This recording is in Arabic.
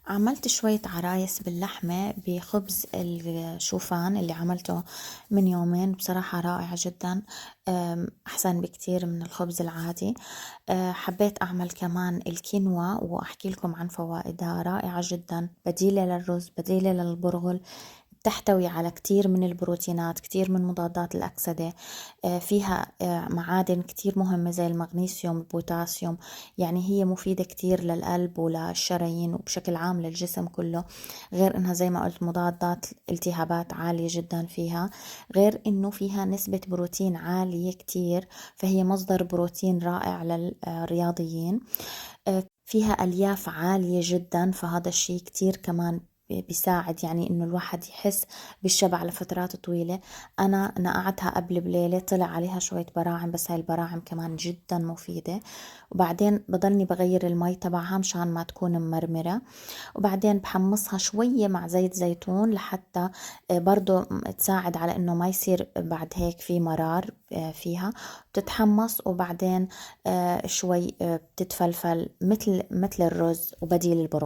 عملت شوية عرايس باللحمة بخبز الشوفان اللي عملته من يومين. بصراحة رائع جدا. أحسن بكتير من الخبز العادي. حبيت أعمل كمان الكينوا وأحكي لكم عن فوائدها. رائعة جدا، بديلة للرز، بديلة للبرغل. تحتوي على كتير من البروتينات، كتير من مضادات الأكسدة. فيها معادن كتير مهمة زي المغنيسيوم، البوتاسيوم. يعني هي مفيدة كتير للقلب وللشرايين وبشكل عام للجسم كله. غير إنها زي ما قلت مضادات التهابات عالية جدا فيها. غير إنه فيها نسبة بروتين عالية كتير، فهي مصدر بروتين رائع للرياضيين. فيها ألياف عالية جدا، فهذا الشيء كتير كمان بيساعد يعني إنه الواحد يحس بالشبع لفترات طويلة. أنا نقعتها قبل بليلة، طلع عليها شوية براعم، بس هاي البراعم كمان جدا مفيدة. وبعدين بضلني بغير المي تبعها مشان ما تكون ممرمرة. وبعدين بحمصها شوية مع زيت زيتون لحتى برضو تساعد على إنه ما يصير بعد هيك في مرار فيها. بتتحمص وبعدين شوي بتتفلفل مثل الرز وبديل البرغل.